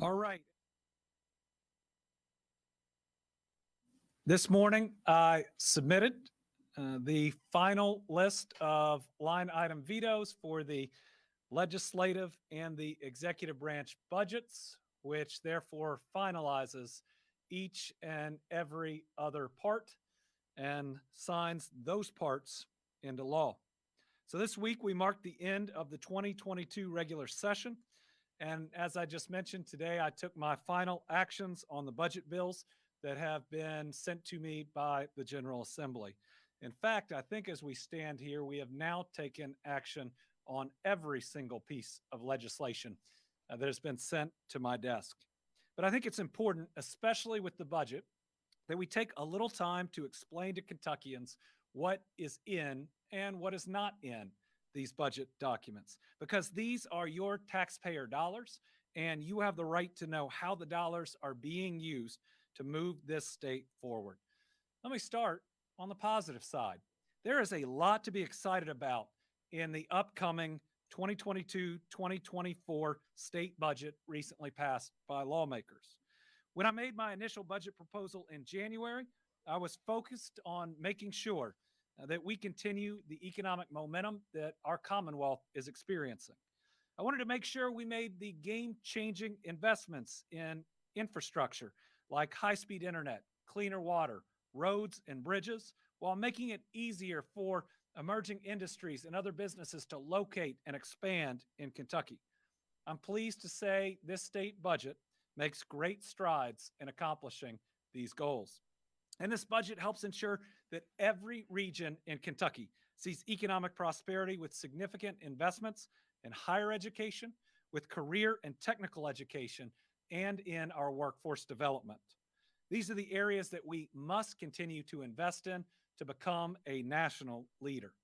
All right. This morning, I submitted the final list of line item vetoes for the legislative and the executive branch budgets, which therefore finalizes each and every other part and signs those parts into law. So this week, we marked the end of the 2022 regular session. And as I just mentioned today, I took my final actions on the budget bills that have been sent to me by the General Assembly. In fact, I think as we stand here, we have now taken action on every single piece of legislation that has been sent to my desk. But I think it's important, especially with the budget, that we take a little time to explain to Kentuckians what is in and what is not in these budget documents, because these are your taxpayer dollars, and you have the right to know how the dollars are being used to move this state forward. Let me start on the positive side. There is a lot to be excited about in the upcoming 2022-2024 state budget recently passed by lawmakers. When I made my initial budget proposal in January, I was focused on making sure that we continue the economic momentum that our Commonwealth is experiencing. I wanted to make sure we made the game-changing investments in infrastructure like high-speed internet, cleaner water, roads, and bridges, while making it easier for emerging industries and other businesses to locate and expand in Kentucky. I'm pleased to say this state budget makes great strides in accomplishing these goals. And this budget helps ensure that every region in Kentucky sees economic prosperity with significant investments in higher education, with career and technical education, and in our workforce development. These are the areas that we must continue to invest in to become a national leader.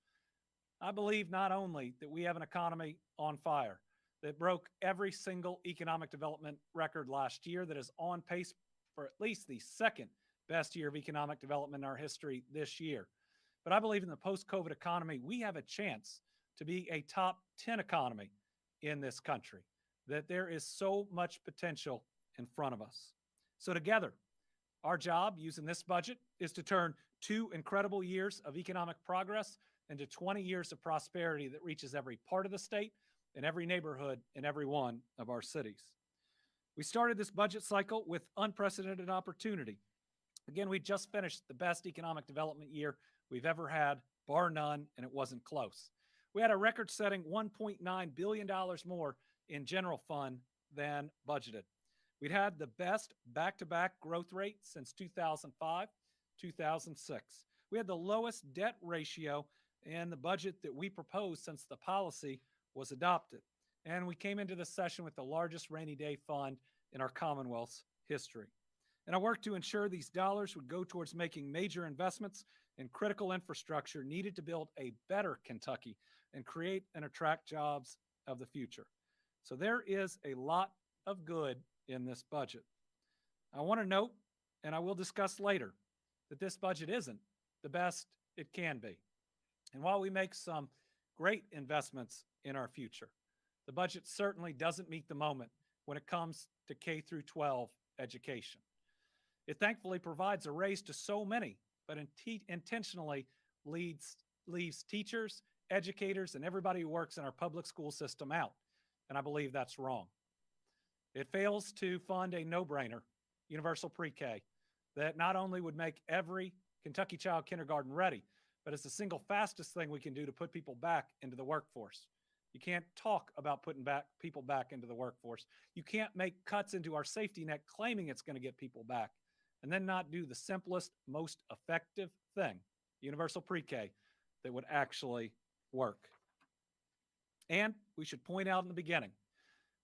I believe not only that we have an economy on fire that broke every single economic development record last year, that is on pace for at least the second best year of economic development in our history this year. But I believe in the post-COVID economy, we have a chance to be a top 10 economy in this country, that there is so much potential in front of us. So together, our job using this budget is to turn 2 incredible years of economic progress into 20 years of prosperity that reaches every part of the state and every neighborhood in every one of our cities. We started this budget cycle with unprecedented opportunity. Again, we just finished the best economic development year we've ever had, bar none, and it wasn't close. We had a record-setting $1.9 billion more in general fund than budgeted. We'd had the best back-to-back growth rate since 2005, 2006. We had the lowest debt ratio in the budget that we proposed since the policy was adopted. And we came into this session with the largest rainy day fund in our Commonwealth's history. And I worked to ensure these dollars would go towards making major investments in critical infrastructure needed to build a better Kentucky and create and attract jobs of the future. So there is a lot of good in this budget. I want to note, and I will discuss later, that this budget isn't the best it can be. And while we make some great investments in our future, the budget certainly doesn't meet the moment when it comes to K through 12 education. It thankfully provides a raise to so many, but intentionally leaves teachers, educators, and everybody who works in our public school system out. And I believe that's wrong. It fails to fund a no-brainer, universal pre-K, that not only would make every Kentucky child kindergarten ready, but it's the single fastest thing we can do to put people back into the workforce. You can't talk about putting people back into the workforce. You can't make cuts into our safety net claiming it's going to get people back and then not do the simplest, most effective thing, universal pre-K, that would actually work. And we should point out in the beginning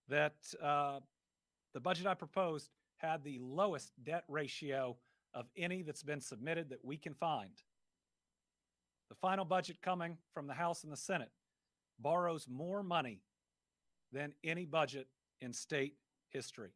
that the budget I proposed had the lowest debt ratio of any that's been submitted that we can find. The final budget coming from the House and the Senate borrows more money than any budget in state history.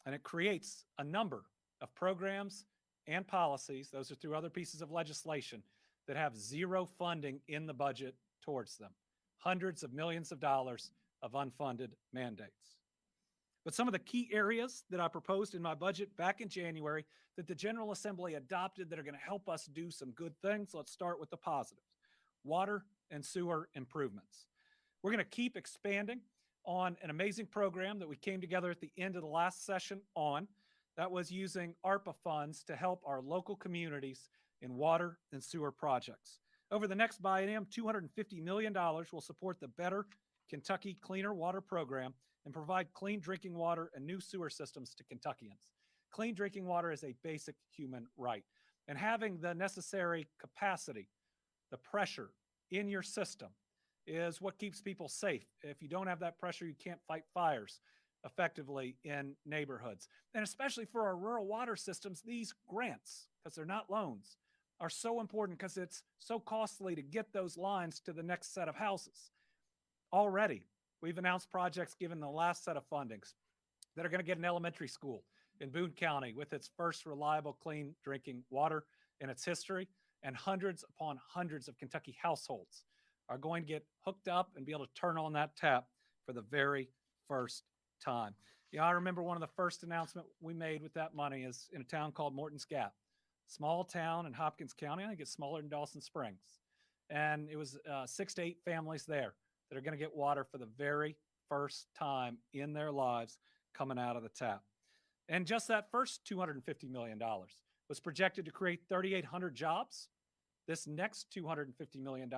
And it creates a number of programs and policies, those are through other pieces of legislation, that have zero funding in the budget towards them. Hundreds of millions of dollars of unfunded mandates. But some of the key areas that I proposed in my budget back in January that the General Assembly adopted that are going to help us do some good things. Let's start with the positives. Water and sewer improvements. We're going to keep expanding on an amazing program that we came together at the end of the last session on. That was using ARPA funds to help our local communities in water and sewer projects. Over the next biennium, $250 million will support the Better Kentucky Cleaner Water Program and provide clean drinking water and new sewer systems to Kentuckians. Clean drinking water is a basic human right. And having the necessary capacity, the pressure in your system is what keeps people safe. If you don't have that pressure, you can't fight fires effectively in neighborhoods. And especially for our rural water systems, these grants, because they're not loans, are so important because it's so costly to get those lines to the next set of houses. Already, we've announced projects given the last set of fundings that are going to get an elementary school in Boone County with its first reliable, clean drinking water in its history, and hundreds upon hundreds of Kentucky households are going to get hooked up and be able to turn on that tap for the very first time. I remember one of the first announcements we made with that money is in a town called Morton's Gap, small town in Hopkins County. I think it's smaller than Dawson Springs. And it was 6 to 8 families there that are going to get water for the very first time in their lives coming out of the tap. And just that first $250 million was projected to create 3,800 jobs. This next $250 million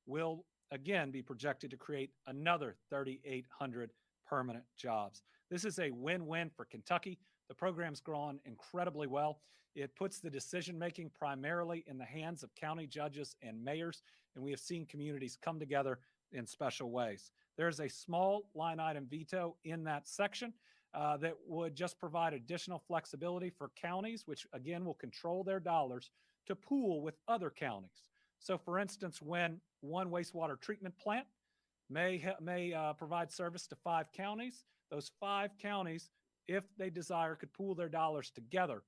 will again be projected to create another 3,800 permanent jobs. This is a win-win for Kentucky. The program's gone incredibly well. It puts the decision-making primarily in the hands of county judges and mayors, and we have seen communities come together in special ways. There's a small line item veto in that section that would just provide additional flexibility for counties, which again will control their dollars to pool with other counties. So for instance, when one wastewater treatment plant may provide service to 5 counties, those 5 counties, if they desire, could pool their dollars together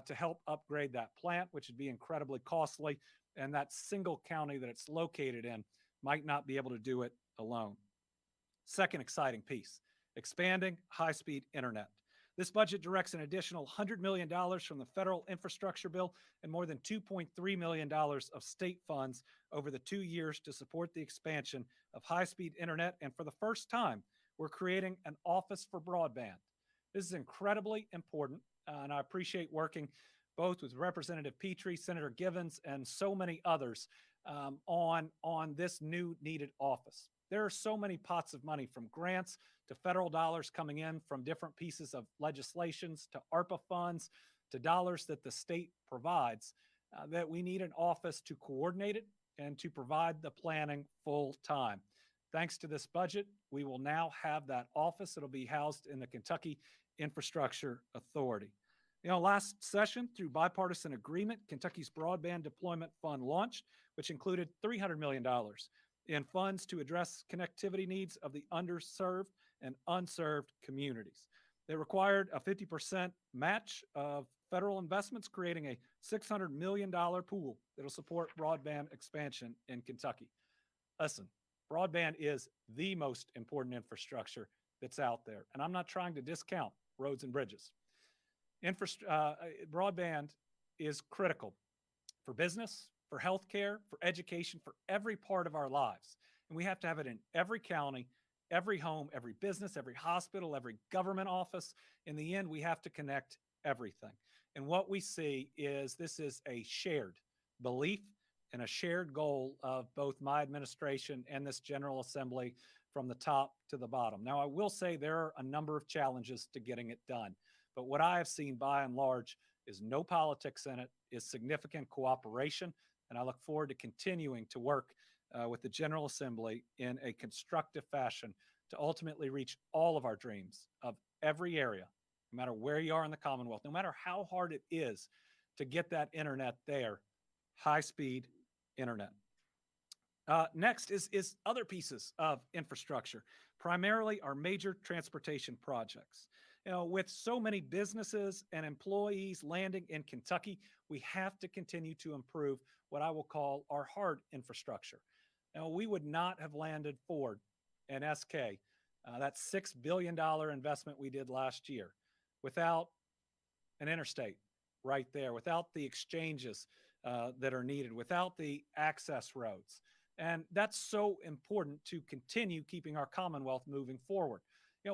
to help upgrade that plant, which would be incredibly costly. And that single county that it's located in might not be able to do it alone. Second exciting piece, expanding high-speed internet. This budget directs an additional $100 million from the federal infrastructure bill and more than $2.3 million of state funds over the 2 years to support the expansion of high-speed internet. And for the first time, we're creating an office for broadband. This is incredibly important, and I appreciate working both with Representative Petrie, Senator Givens, and so many others on this new needed office. There are so many pots of money, from grants to federal dollars coming in from different pieces of legislations to ARPA funds to dollars that the state provides, that we need an office to coordinate it and to provide the planning full time. Thanks to this budget, we will now have that office. It'll be housed in the Kentucky Infrastructure Authority. Last session, through bipartisan agreement, Kentucky's Broadband Deployment Fund launched, which included $300 million in funds to address connectivity needs of the underserved and unserved communities. They required a 50% match of federal investments, creating a $600 million pool that will support broadband expansion in Kentucky. Listen, broadband is the most important infrastructure that's out there, and I'm not trying to discount roads and bridges. Broadband is critical for business, for healthcare, for education, for every part of our lives. And we have to have it in every county, every home, every business, every hospital, every government office. In the end, we have to connect everything. And what we see is this is a shared belief and a shared goal of both my administration and this General Assembly from the top to the bottom. Now, I will say there are a number of challenges to getting it done. But what I have seen by and large is no politics in it, is significant cooperation. And I look forward to continuing to work with the General Assembly in a constructive fashion to ultimately reach all of our dreams of every area, no matter where you are in the Commonwealth, no matter how hard it is to get that internet there, high-speed internet. Next is other pieces of infrastructure, primarily our major transportation projects. With so many businesses and employees landing in Kentucky, we have to continue to improve what I will call our hard infrastructure. We would not have landed Ford and SK That $6 billion investment we did last year, without an interstate right there, without the exchanges that are needed, without the access roads. And that's so important to continue keeping our Commonwealth moving forward.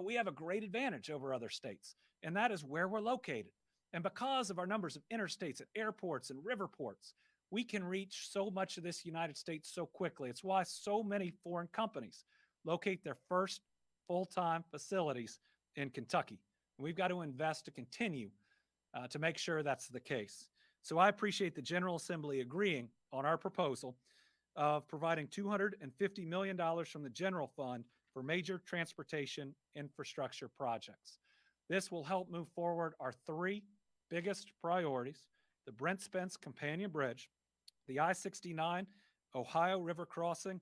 We have a great advantage over other states, and that is where we're located. And because of our numbers of interstates and airports and river ports, we can reach so much of this United States so quickly. It's why so many foreign companies locate their first full-time facilities in Kentucky. And we've got to invest to continue to make sure that's the case. So I appreciate the General Assembly agreeing on our proposal of providing $250 million from the general fund for major transportation infrastructure projects. This will help move forward our three biggest priorities: the Brent Spence Companion Bridge, the I-69 Ohio River Crossing,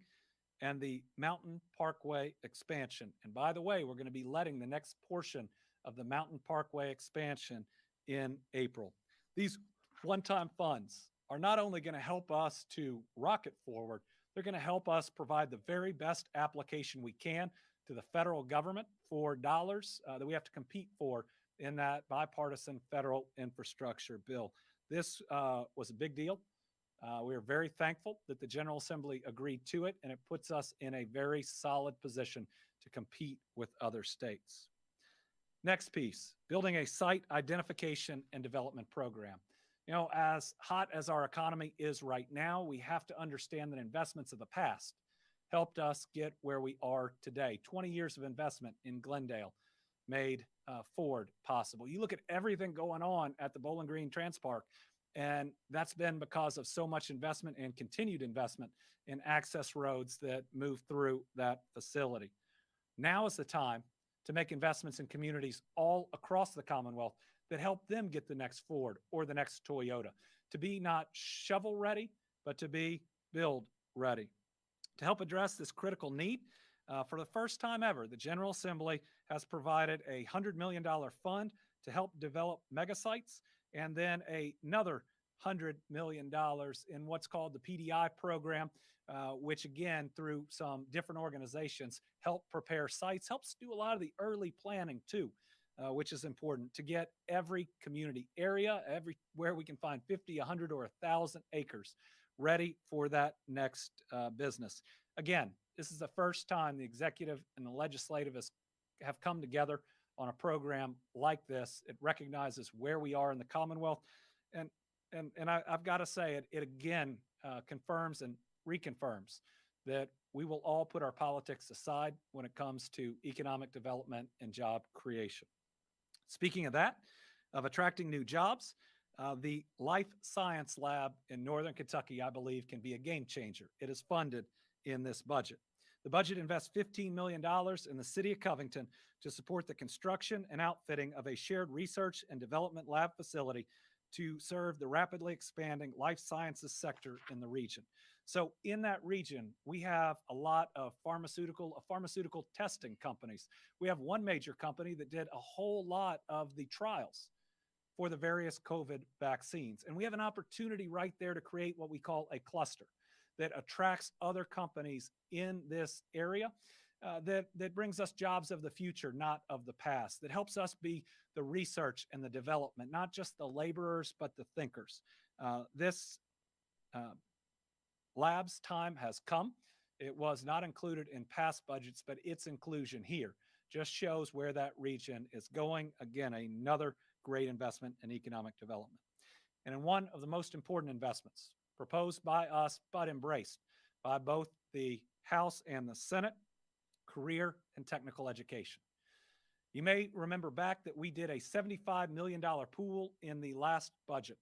and the Mountain Parkway expansion. And by the way, we're going to be letting the next portion of the Mountain Parkway expansion in April. These one-time funds are not only going to help us to rocket forward, they're going to help us provide the very best application we can to the federal government for dollars that we have to compete for in that bipartisan federal infrastructure bill. This was a big deal. We are very thankful that the General Assembly agreed to it, and it puts us in a very solid position to compete with other states. Next piece, building a site identification and development program. As hot as our economy is right now, we have to understand that investments of the past helped us get where we are today. 20 years of investment in Glendale made Ford possible. You look at everything going on at the Bowling Green Transpark, and that's been because of so much investment and continued investment in access roads that move through that facility. Now is the time to make investments in communities all across the Commonwealth that help them get the next Ford or the next Toyota, to be not shovel ready, but to be build ready. To help address this critical need, for the first time ever, the General Assembly has provided a $100 million fund to help develop megasites, and then another $100 million in what's called the PDI program, which again, through some different organizations, help prepare sites, helps do a lot of the early planning too, which is important to get every community area, everywhere we can find 50, 100, or 1,000 acres ready for that next business. Again, this is the first time the executive and the legislative have come together on a program like this. It recognizes where we are in the Commonwealth. And I've got to say, it again confirms and reconfirms that we will all put our politics aside when it comes to economic development and job creation. Speaking of that, of attracting new jobs, the Life Science Lab in Northern Kentucky, I believe, can be a game changer. It is funded in this budget. The budget invests $15 million in the city of Covington to support the construction and outfitting of a shared research and development lab facility to serve the rapidly expanding life sciences sector in the region. So in that region, we have a lot of pharmaceutical testing companies. We have one major company that did a whole lot of the trials for the various COVID vaccines. And we have an opportunity right there to create what we call a cluster that attracts other companies in this area, that brings us jobs of the future, not of the past, that helps us be the research and the development, not just the laborers, but the thinkers. This lab's time has come. It was not included in past budgets, but its inclusion here just shows where that region is going. Again, another great investment in economic development. And in one of the most important investments proposed by us, but embraced by both the House and the Senate, career and technical education. You may remember back that we did a $75 million pool in the last budget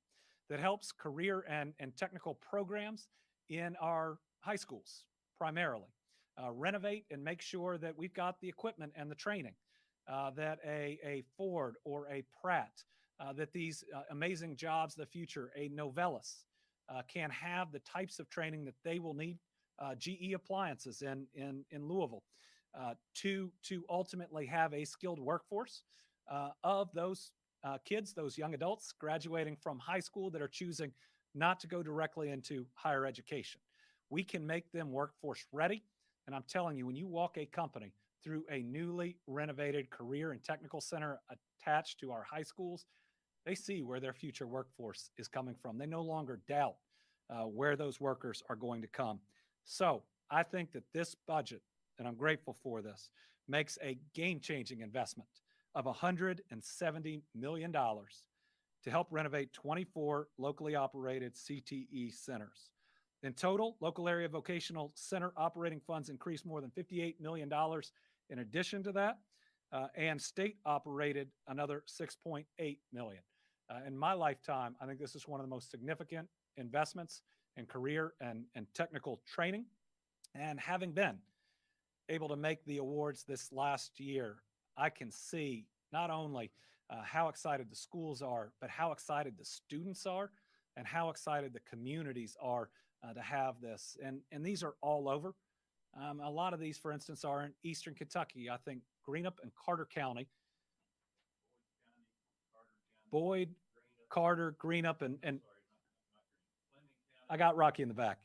that helps career and technical programs in our high schools, primarily. Renovate and make sure that we've got the equipment and the training, that a Ford or a Pratt, that these amazing jobs of the future, a Novellus, can have the types of training that they will need, GE Appliances in Louisville, to ultimately have a skilled workforce of those kids, those young adults graduating from high school that are choosing not to go directly into higher education. We can make them workforce ready. And I'm telling you, when you walk a company through a newly renovated career and technical center attached to our high schools, they see where their future workforce is coming from. They no longer doubt where those workers are going to come. So I think that this budget, and I'm grateful for this, makes a game changing investment of $170 million to help renovate 24 locally operated CTE centers. In total, local area vocational center operating funds increased more than $58 million in addition to that, and state operated another $6.8 million. In my lifetime, I think this is one of the most significant investments in career and technical training. And having been able to make the awards this last year, I can see not only how excited the schools are, but how excited the students are and how excited the communities are to have this. And these are all over. A lot of these, for instance, are in Eastern Kentucky. I think Greenup and Carter County. Boyd, Carter, Greenup, and I got Rocky in the back.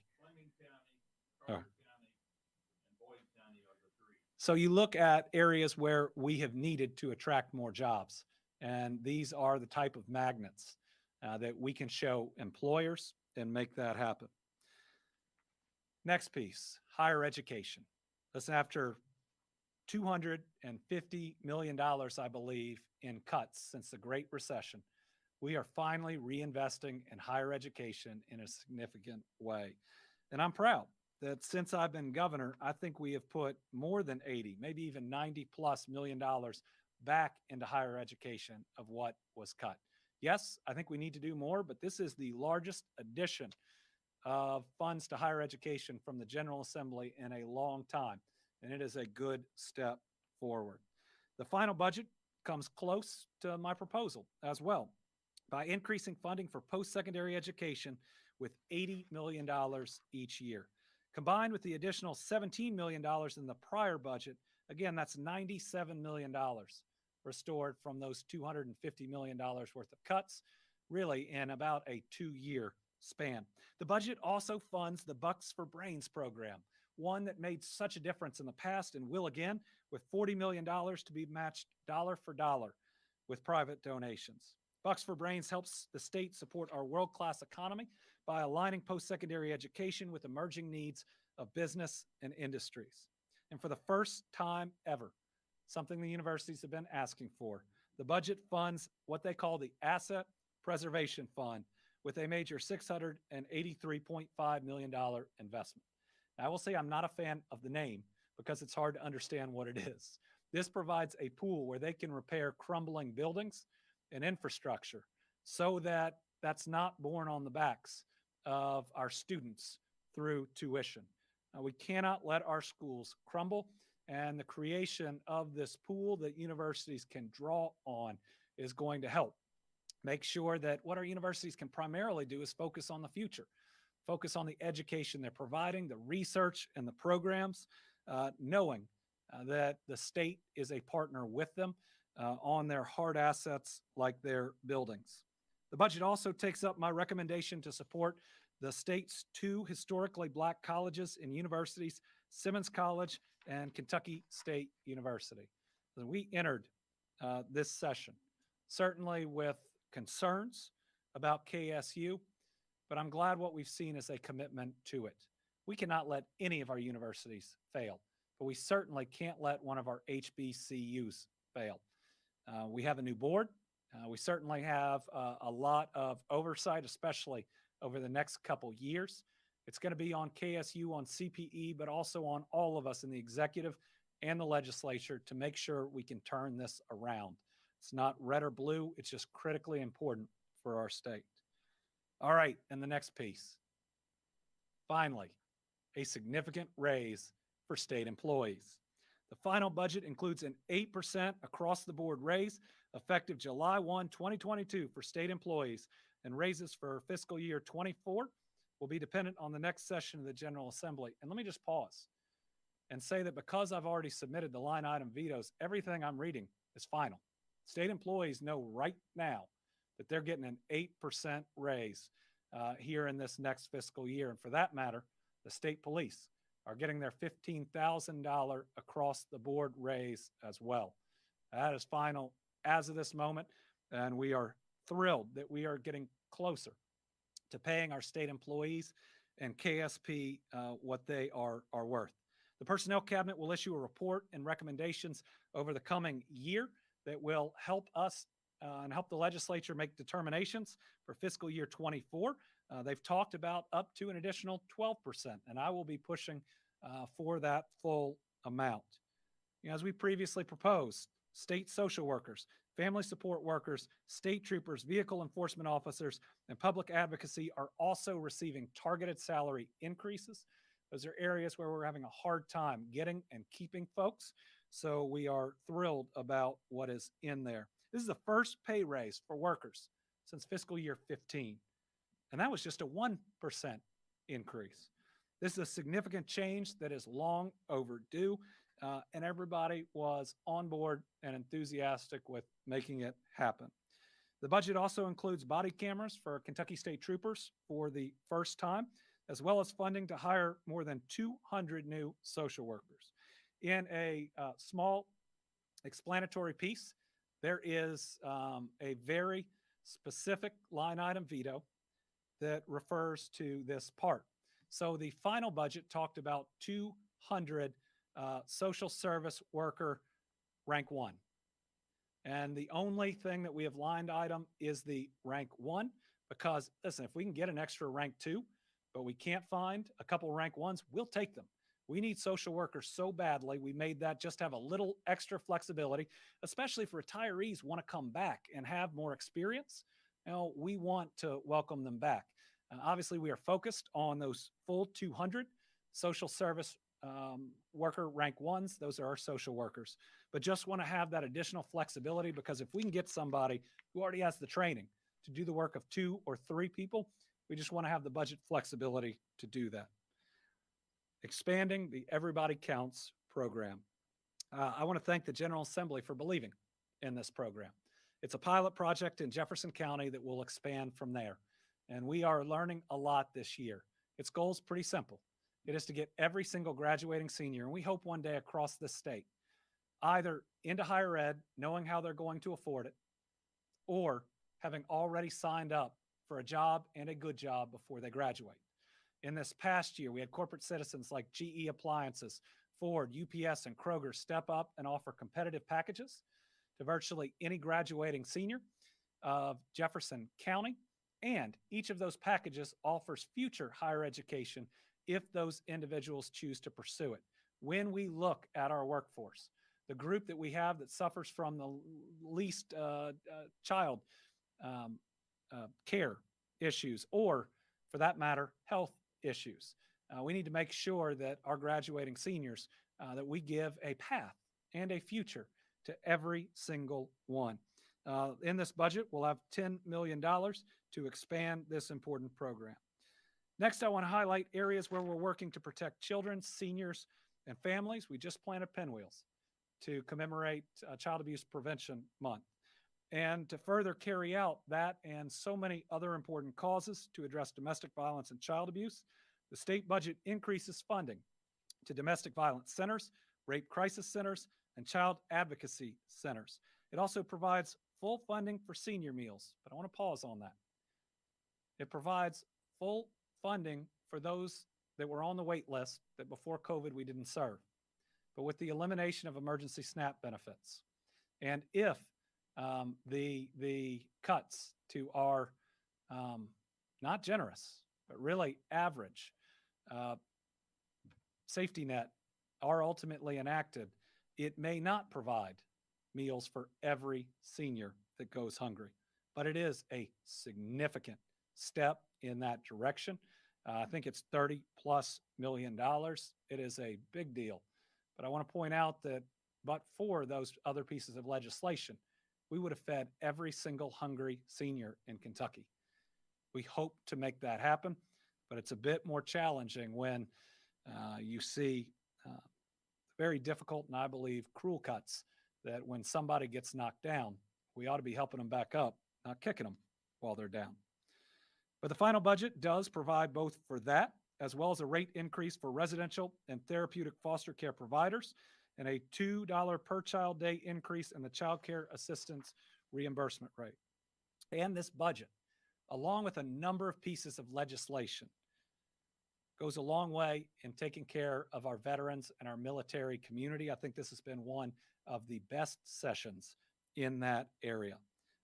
So you look at areas where we have needed to attract more jobs, and these are the type of magnets that we can show employers and make that happen. Next piece, higher education. Listen, after $250 million, I believe, in cuts since the Great Recession, we are finally reinvesting in higher education in a significant way. And I'm proud that since I've been governor, I think we have put more than 80, maybe even 90 plus million dollars back into higher education of what was cut. Yes, I think we need to do more, but this is the largest addition of funds to higher education from the General Assembly in a long time, and it is a good step forward. The final budget comes close to my proposal as well by increasing funding for post-secondary education with $80 million each year. Combined with the additional $17 million in the prior budget, again, that's $97 million restored from those $250 million worth of cuts, really in about a 2-year span. The budget also funds the Bucks for Brains program, one that made such a difference in the past and will again, with $40 million to be matched dollar for dollar with private donations. Bucks for Brains helps the state support our world-class economy by aligning post-secondary education with emerging needs of business and industries. And for the first time ever, something the universities have been asking for, the budget funds what they call the Asset Preservation Fund with a major $683.5 million investment. Now, I will say I'm not a fan of the name because it's hard to understand what it is. This provides a pool where they can repair crumbling buildings and infrastructure so that that's not borne on the backs of our students through tuition. Now, we cannot let our schools crumble, and the creation of this pool that universities can draw on is going to help make sure that what our universities can primarily do is focus on the future, focus on the education they're providing, the research and the programs, knowing that the state is a partner with them on their hard assets like their buildings. The budget also takes up my recommendation to support the state's 2 historically Black colleges and universities, Simmons College and Kentucky State University. We entered this session certainly with concerns about KSU, but I'm glad what we've seen is a commitment to it. We cannot let any of our universities fail, but we certainly can't let one of our HBCUs fail. We have a new board. We certainly have a lot of oversight, especially over the next couple years. It's going to be on KSU, on CPE, but also on all of us in the executive and the legislature to make sure we can turn this around. It's not red or blue. It's just critically important for our state. All right, and the next piece. Finally, a significant raise for state employees. The final budget includes an 8% across-the-board raise effective July 1, 2022 for state employees, and raises for fiscal year 24 will be dependent on the next session of the General Assembly. And let me just pause and say that because I've already submitted the line item vetoes, everything I'm reading is final. State employees know right now that they're getting an 8% raise here in this next fiscal year. And for that matter, the state police are getting their $15,000 across the board raise as well. That is final as of this moment, and we are thrilled that we are getting closer to paying our state employees and KSP what they are worth. The Personnel Cabinet will issue a report and recommendations over the coming year that will help us and help the legislature make determinations for fiscal year 24. They've talked about up to an additional 12%, and I will be pushing for that full amount. As we previously proposed, state social workers, family support workers, state troopers, vehicle enforcement officers, and public advocacy are also receiving targeted salary increases. Those are areas where we're having a hard time getting and keeping folks. So we are thrilled about what is in there. This is the first pay raise for workers since fiscal year 15. And that was just a 1% increase. This is a significant change that is long overdue. And everybody was on board and enthusiastic with making it happen. The budget also includes body cameras for Kentucky State Troopers for the first time, as well as funding to hire more than 200 new social workers. In a small explanatory piece, there is a very specific line item veto that refers to this part. So the final budget talked about 200 social service worker rank 1. And the only thing that we have lined item is the rank 1, because listen, if we can get an extra rank 2, but we can't find a couple rank 1s, we'll take them. We need social workers so badly. We made that just have a little extra flexibility, especially if retirees want to come back and have more experience. We want to welcome them back. Obviously, we are focused on those full 200 social service worker rank 1s. Those are our social workers, but just want to have that additional flexibility, because if we can get somebody who already has the training to do the work of 2 or 3 people, we just want to have the budget flexibility to do that. Expanding the Everybody Counts program. I want to thank the General Assembly for believing in this program. It's a pilot project in Jefferson County that will expand from there. And we are learning a lot this year. Its goal is pretty simple. It is to get every single graduating senior, and we hope one day across this state, either into higher ed, knowing how they're going to afford it, or having already signed up for a job and a good job before they graduate. In this past year, we had corporate citizens like GE Appliances, Ford, UPS, and Kroger step up and offer competitive packages to virtually any graduating senior of Jefferson County. And each of those packages offers future higher education if those individuals choose to pursue it. When we look at our workforce, the group that we have that suffers from the least child care issues, or for that matter, health issues, we need to make sure that our graduating seniors, that we give a path and a future to every single one. In this budget, we'll have $10 million to expand this important program. Next, I want to highlight areas where we're working to protect children, seniors, and families. We just planted pinwheels to commemorate Child Abuse Prevention Month. And to further carry out that and so many other important causes to address domestic violence and child abuse, the state budget increases funding to domestic violence centers, rape crisis centers, and child advocacy centers. It also provides full funding for senior meals, but I want to pause on that. It provides full funding for those that were on the wait list that before COVID we didn't serve, but with the elimination of emergency SNAP benefits. And if the cuts to our not generous, but really average safety net are ultimately enacted, it may not provide meals for every senior that goes hungry, but it is a significant step in that direction. I think it's $30+ million. It is a big deal, but I want to point out that but for those other pieces of legislation, we would have fed every single hungry senior in Kentucky. We hope to make that happen, but it's a bit more challenging when you see very difficult and I believe cruel cuts that when somebody gets knocked down, we ought to be helping them back up, not kicking them while they're down. But the final budget does provide both for that as well as a rate increase for residential and therapeutic foster care providers, and a $2 per child day increase in the child care assistance reimbursement rate. And this budget, along with a number of pieces of legislation, goes a long way in taking care of our veterans and our military community. I think this has been one of the best sessions in that area.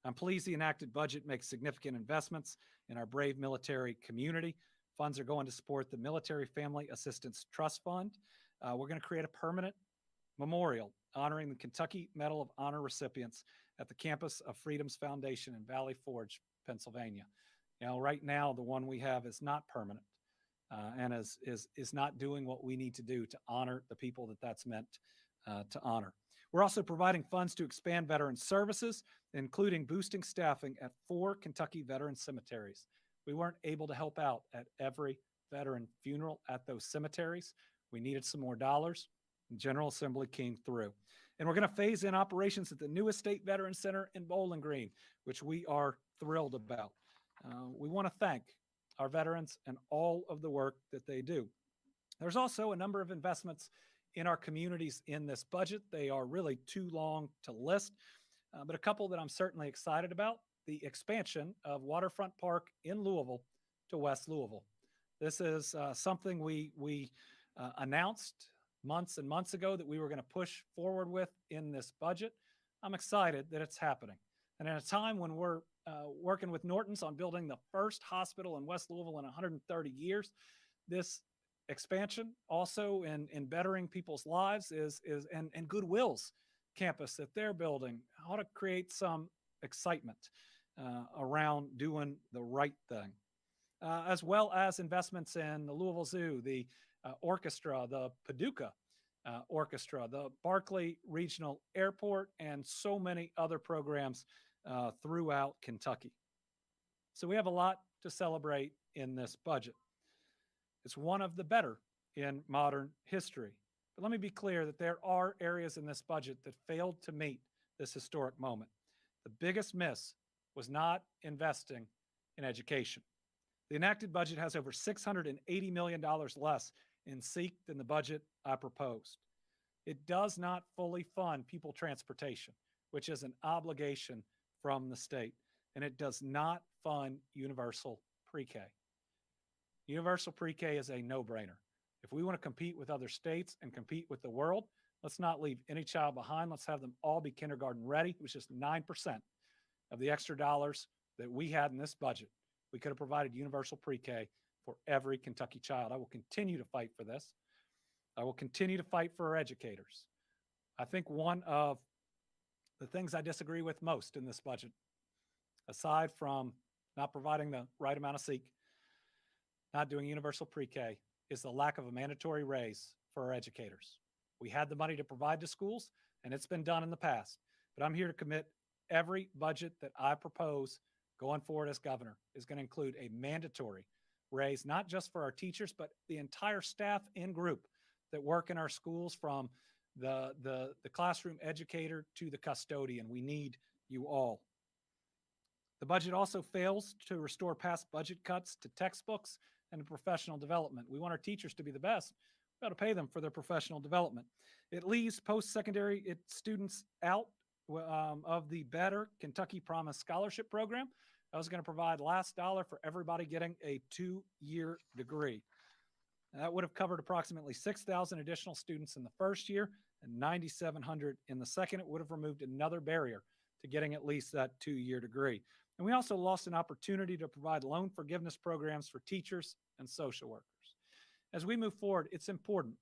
I'm pleased the enacted budget makes significant investments in our brave military community. Funds are going to support the Military Family Assistance Trust Fund. We're going to create a permanent memorial honoring the Kentucky Medal of Honor recipients at the campus of Freedom's Foundation in Valley Forge, Pennsylvania. Right now, the one we have is not permanent and is not doing what we need to do to honor the people that that's meant to honor. We're also providing funds to expand veteran services, including boosting staffing at 4 Kentucky veteran cemeteries. We weren't able to help out at every veteran funeral at those cemeteries. We needed some more dollars. General Assembly came through. And we're going to phase in operations at the newest State Veteran Center in Bowling Green, which we are thrilled about. We want to thank our veterans and all of the work that they do. There's also a number of investments in our communities in this budget. They are really too long to list, but a couple that I'm certainly excited about: the expansion of Waterfront Park in Louisville to West Louisville. This is something we announced months and months ago that we were going to push forward with in this budget. I'm excited that it's happening. And at a time when we're working with Norton's on building the first hospital in West Louisville in 130 years, this expansion also in bettering people's lives and Goodwill's campus that they're building ought to create some excitement around doing the right thing, as well as investments in the Louisville Zoo, the orchestra, the Paducah Orchestra, the Barkley Regional Airport, and so many other programs throughout Kentucky. So we have a lot to celebrate in this budget. It's one of the better in modern history. But let me be clear that there are areas in this budget that failed to meet this historic moment. The biggest miss was not investing in education. The enacted budget has over $680 million less in SEEK than the budget I proposed. It does not fully fund pupil transportation, which is an obligation from the state, and it does not fund universal pre-K. Universal pre-K is a no-brainer. If we want to compete with other states and compete with the world, let's not leave any child behind. Let's have them all be kindergarten ready. It was just 9% of the extra dollars that we had in this budget. We could have provided universal pre-K for every Kentucky child. I will continue to fight for this. I will continue to fight for our educators. I think one of the things I disagree with most in this budget, aside from not providing the right amount of SEEK, not doing universal pre-K, is the lack of a mandatory raise for our educators. We had the money to provide to schools, and it's been done in the past. But I'm here to commit every budget that I propose going forward as governor is going to include a mandatory raise, not just for our teachers, but the entire staff and group that work in our schools, from the classroom educator to the custodian. We need you all. The budget also fails to restore past budget cuts to textbooks and to professional development. We want our teachers to be the best. We ought to pay them for their professional development. It leaves post-secondary students out of the Better Kentucky Promise Scholarship Program. I was going to provide last dollar for everybody getting a 2-year degree. That would have covered approximately 6,000 additional students in the first year and 9,700 in the second. It would have removed another barrier to getting at least that 2-year degree. And we also lost an opportunity to provide loan forgiveness programs for teachers and social workers. As we move forward, it's important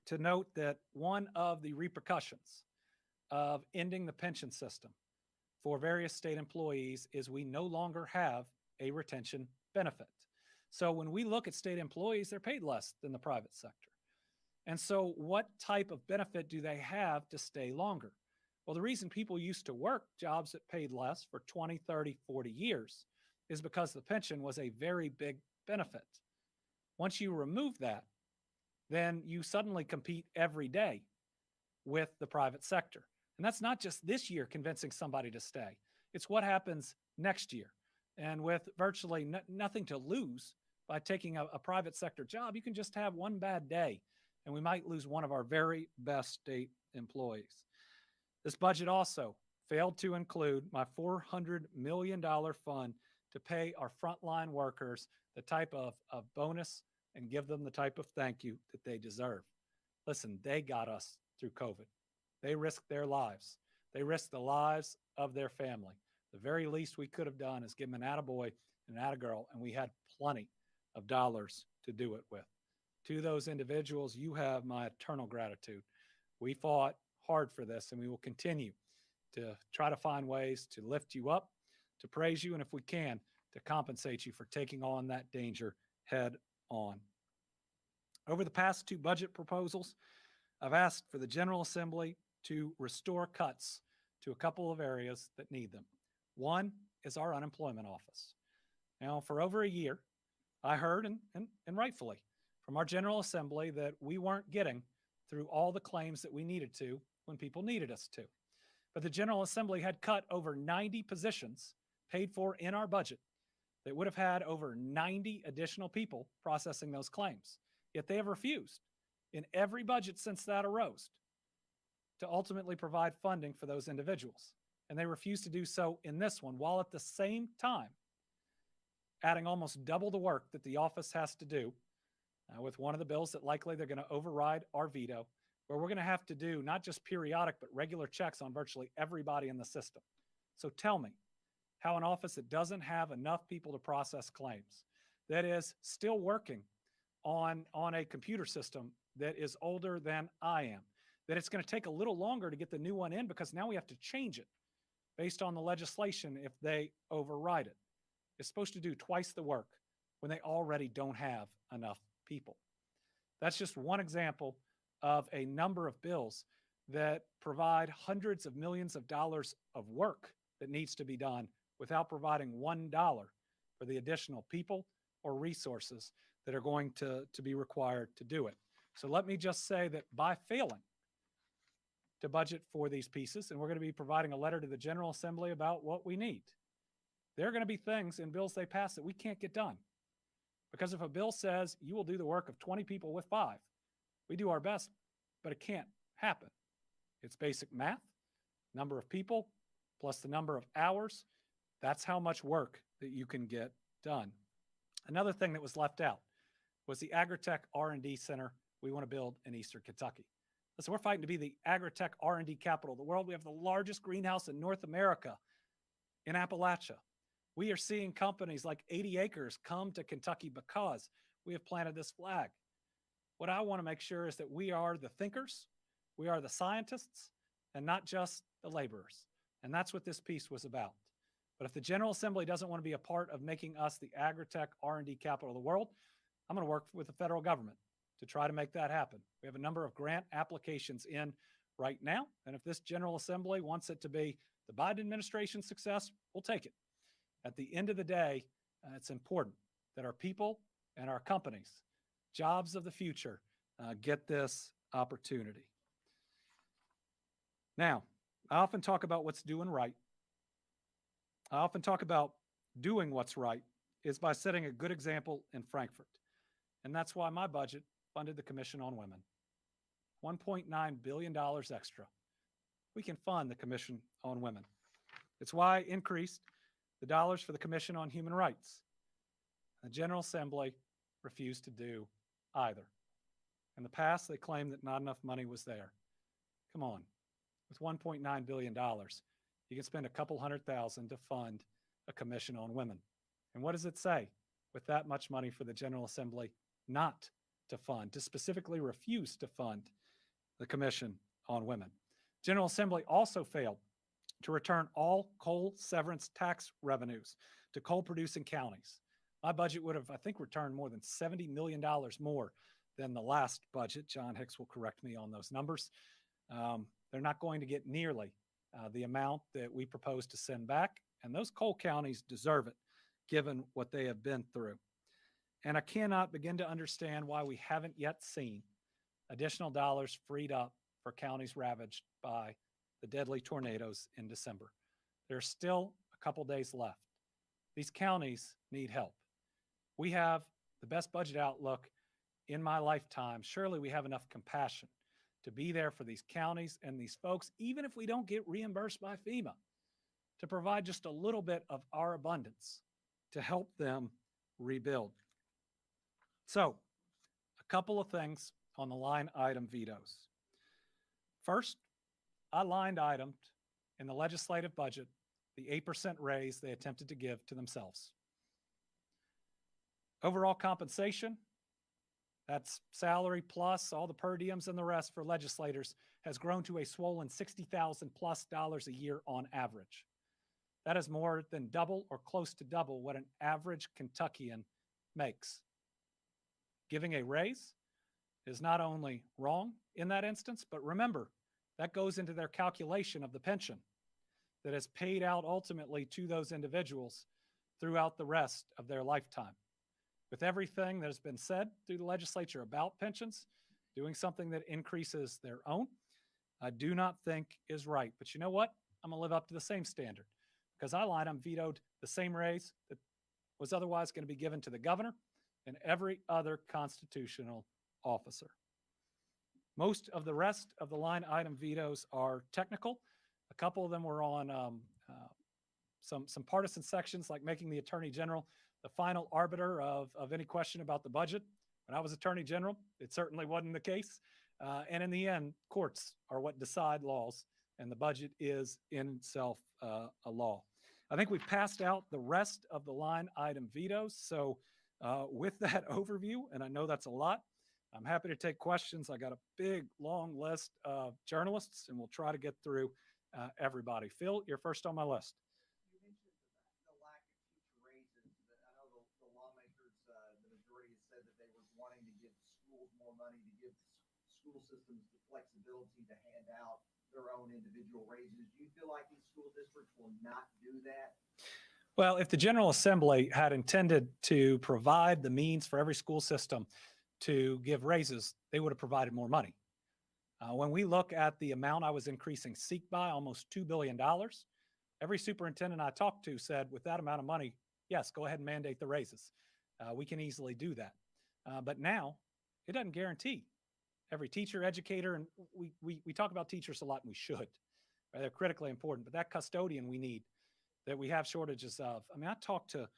to note that one of the repercussions of ending the pension system for various state employees is we no longer have a retention benefit. So when we look at state employees, they're paid less than the private sector. And so what type of benefit do they have to stay longer? Well, the reason people used to work jobs that paid less for 20, 30, 40 years is because the pension was a very big benefit. Once you remove that, then you suddenly compete every day with the private sector. And that's not just this year convincing somebody to stay. It's what happens next year. And with virtually nothing to lose by taking a private sector job, you can just have one bad day and we might lose one of our very best state employees. This budget also failed to include my $400 million fund to pay our frontline workers the type of bonus and give them the type of thank you that they deserve. Listen, they got us through COVID. They risked their lives. They risked the lives of their family. The very least we could have done is give them an attaboy and an attagirl, and we had plenty of dollars to do it with. To those individuals, you have my eternal gratitude. We fought hard for this, and we will continue to try to find ways to lift you up, to praise you, and if we can, to compensate you for taking on that danger head on. Over the past two budget proposals, I've asked for the General Assembly to restore cuts to a couple of areas that need them. One is our unemployment office. Now, for over a year, I heard, and rightfully, from our General Assembly that we weren't getting through all the claims that we needed to when people needed us to. But the General Assembly had cut over 90 positions paid for in our budget that would have had over 90 additional people processing those claims. Yet they have refused in every budget since that arose to ultimately provide funding for those individuals. And they refuse to do so in this one, while at the same time adding almost double the work that the office has to do with one of the bills that likely they're going to override our veto, where we're going to have to do not just periodic, but regular checks on virtually everybody in the system. So tell me how an office that doesn't have enough people to process claims, that is still working on a computer system that is older than I am, that it's going to take a little longer to get the new one in because now we have to change it based on the legislation if they override it. It's supposed to do twice the work when they already don't have enough people. That's just one example of a number of bills that provide hundreds of millions of dollars of work that needs to be done without providing $1 for the additional people or resources that are going to be required to do it. So let me just say that by failing to budget for these pieces, and we're going to be providing a letter to the General Assembly about what we need, there are going to be things in bills they pass that we can't get done. Because if a bill says you will do the work of 20 people with 5, we do our best, but it can't happen. It's basic math, number of people plus the number of hours. That's how much work that you can get done. Another thing that was left out was the Agritech R&D Center we want to build in Eastern Kentucky. So we're fighting to be the Agritech R&D capital of the world. We have the largest greenhouse in North America in Appalachia. We are seeing companies like 80 Acres come to Kentucky because we have planted this flag. What I want to make sure is that we are the thinkers, we are the scientists, and not just the laborers. And that's what this piece was about. But if the General Assembly doesn't want to be a part of making us the Agritech R&D capital of the world, I'm going to work with the federal government to try to make that happen. We have a number of grant applications in right now. And if this General Assembly wants it to be the Biden administration's success, we'll take it. At the end of the day, it's important that our people and our companies, jobs of the future, get this opportunity. Now, I often talk about what's doing right. I often talk about doing what's right is by setting a good example in Frankfurt. And that's why my budget funded the Commission on Women. $1.9 billion extra. We can fund the Commission on Women. It's why I increased the dollars for the Commission on Human Rights. The General Assembly refused to do either. In the past, they claimed that not enough money was there. Come on, with $1.9 billion, you can spend a couple $100,000 to fund a Commission on Women. And what does it say with that much money for the General Assembly not to fund, to specifically refuse to fund the Commission on Women? General Assembly also failed to return all coal severance tax revenues to coal-producing counties. My budget would have, I think, returned more than $70 million more than the last budget. John Hicks will correct me on those numbers. They're not going to get nearly the amount that we propose to send back, and those coal counties deserve it, given what they have been through. And I cannot begin to understand why we haven't yet seen additional dollars freed up for counties ravaged by the deadly tornadoes in December. There's still a couple days left. These counties need help. We have the best budget outlook in my lifetime, surely we have enough compassion to be there for these counties and these folks, even if we don't get reimbursed by FEMA, to provide just a little bit of our abundance to help them rebuild. So, a couple of things on the line item vetoes. First, I line itemed in the legislative budget the 8% raise they attempted to give to themselves. Overall compensation, that's salary plus all the per diems and the rest for legislators, has grown to a swollen $60,000+ a year on average. That is more than double or close to double what an average Kentuckian makes. Giving a raise is not only wrong in that instance, but remember, that goes into their calculation of the pension that is paid out ultimately to those individuals throughout the rest of their lifetime. With everything that has been said through the legislature about pensions, doing something that increases their own, I do not think is right. But you know what? I'm going to live up to the same standard because I line item vetoed the same raise that was otherwise going to be given to the governor and every other constitutional officer. Most of the rest of the line item vetoes are technical. A couple of them were on some partisan sections, like making the Attorney General the final arbiter of any question about the budget. When I was Attorney General, it certainly wasn't the case. And in the end, courts are what decide laws, and the budget is in itself a law. I think we've passed out the rest of the line item vetoes. So with that overview, and I know that's a lot, I'm happy to take questions. I got a big, long list of journalists, and we'll try to get through everybody. Phil, you're first on my list. You mentioned the lack of teacher raises. I know the lawmakers, the majority has said that they were wanting to give schools more money, to give school systems the flexibility to hand out their own individual raises. Do you feel like these school districts will not do that? Well, if the General Assembly had intended to provide the means for every school system to give raises, they would have provided more money. When we look at the amount I was increasing SEEK by, almost $2 billion, every superintendent I talked to said, with that amount of money, yes, go ahead and mandate the raises. We can easily do that. But now, it doesn't guarantee every teacher, educator, and we talk about teachers a lot, and we should. Right? They're critically important, but that custodian we need, that we have shortages of. I mean, I talked to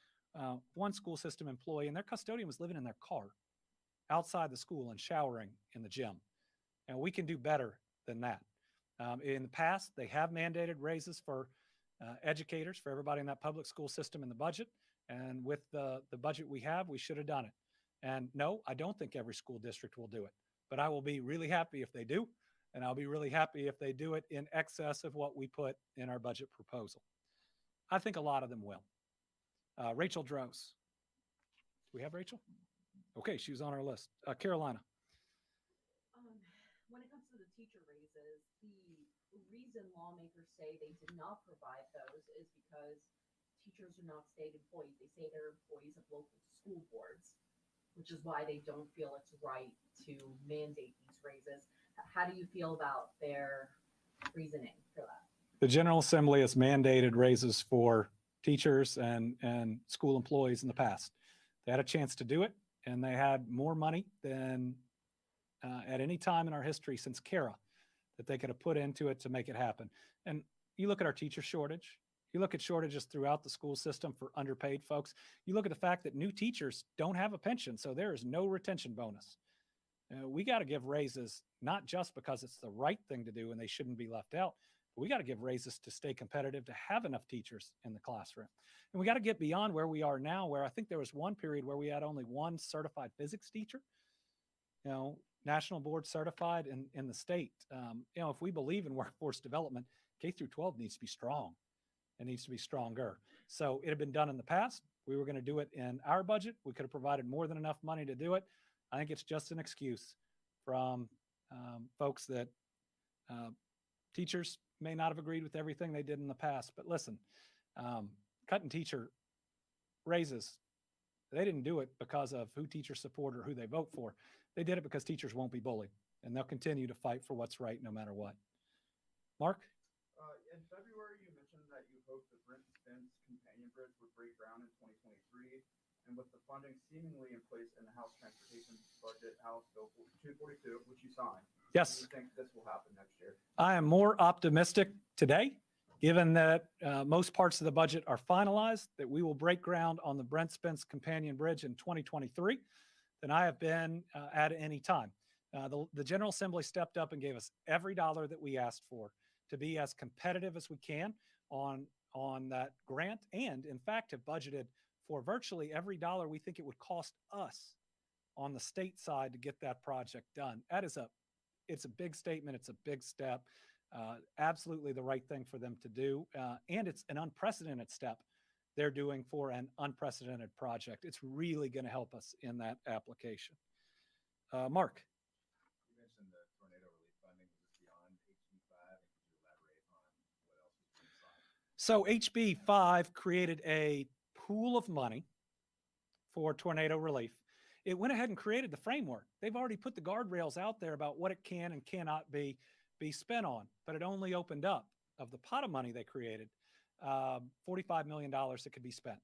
one school system employee, and their custodian was living in their car outside the school and showering in the gym. And we can do better than that. In the past, they have mandated raises for educators, for everybody in that public school system in the budget. And with the budget we have, we should have done it. And no, I don't think every school district will do it. But I will be really happy if they do. And I'll be really happy if they do it in excess of what we put in our budget proposal. I think a lot of them will. Rachel Droz. Do we have Rachel? Okay, she was on our list. Carolina. When it comes to the teacher raises, the reason lawmakers say they did not provide those is because teachers are not state employees. They say they're employees of local school boards, which is why they don't feel it's right to mandate these raises. How do you feel about their reasoning for that? The General Assembly has mandated raises for teachers and school employees in the past. They had a chance to do it, and they had more money than at any time in our history since CARA that they could have put into it to make it happen. And you look at our teacher shortage, you look at shortages throughout the school system for underpaid folks, you look at the fact that new teachers don't have a pension, so there is no retention bonus. We got to give raises, not just because it's the right thing to do and they shouldn't be left out, but we got to give raises to stay competitive, to have enough teachers in the classroom. And we got to get beyond where we are now, where I think there was one period where we had only one certified physics teacher, national board certified in the state. If we believe in workforce development, K through 12 needs to be strong. It needs to be stronger. So it had been done in the past. We were going to do it in our budget. We could have provided more than enough money to do it. I think it's just an excuse from folks that teachers may not have agreed with everything they did in the past. But listen, cutting teacher raises, they didn't do it because of who teachers support or who they vote for. They did it because teachers won't be bullied, and they'll continue to fight for what's right no matter what. Mark? In February, you mentioned that you hoped the Brent Spence companion bridge would break ground in 2023. And with the funding seemingly in place in the House Transportation Budget, House Bill 242, which you signed, do Yes, you think this will happen next year? I am more optimistic today, given that most parts of the budget are finalized, that we will break ground on the Brent Spence Companion Bridge in 2023 than I have been at any time. The General Assembly stepped up and gave us every dollar that we asked for to be as competitive as we can on that grant, and in fact have budgeted for virtually every dollar we think it would cost us on the state side to get that project done. It's a big statement. It's a big step. Absolutely the right thing for them to do. And it's an unprecedented step they're doing for an unprecedented project. It's really going to help us in that application. Mark. You mentioned the tornado relief funding. Was this beyond HB5? And could you elaborate on what else was being sought? So HB5 created a pool of money for tornado relief. It went ahead and created the framework. They've already put the guardrails out there about what it can and cannot be spent on, but it only opened up, of the pot of money they created, $45 million that could be spent.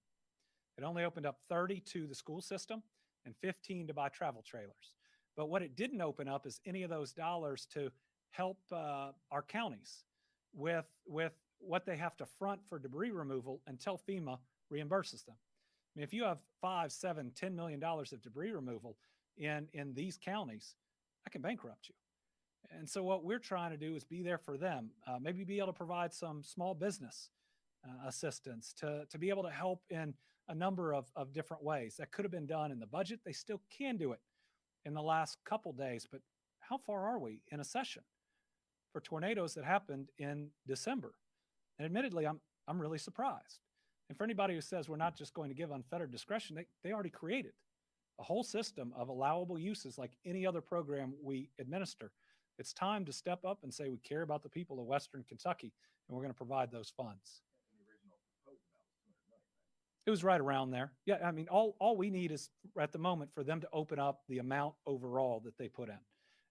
It only opened up 30 to the school system and 15 to buy travel trailers. But what it didn't open up is any of those dollars to help our counties with what they have to front for debris removal until FEMA reimburses them. I mean, if you have $5, $7, $10 million of debris removal in these counties, I can bankrupt you. And so what we're trying to do is be there for them, maybe be able to provide some small business assistance to be able to help in a number of different ways. That could have been done in the budget. They still can do it in the last couple days, but how far are we in a session for tornadoes that happened in December? And admittedly, I'm really surprised. And for anybody who says we're not just going to give unfettered discretion, they already created a whole system of allowable uses like any other program we administer. It's time to step up and say we care about the people of Western Kentucky, and we're going to provide those funds. The original proposed amount was 200 million, right? It was right around there. Yeah, I mean, all we need is at the moment for them to open up the amount overall that they put in.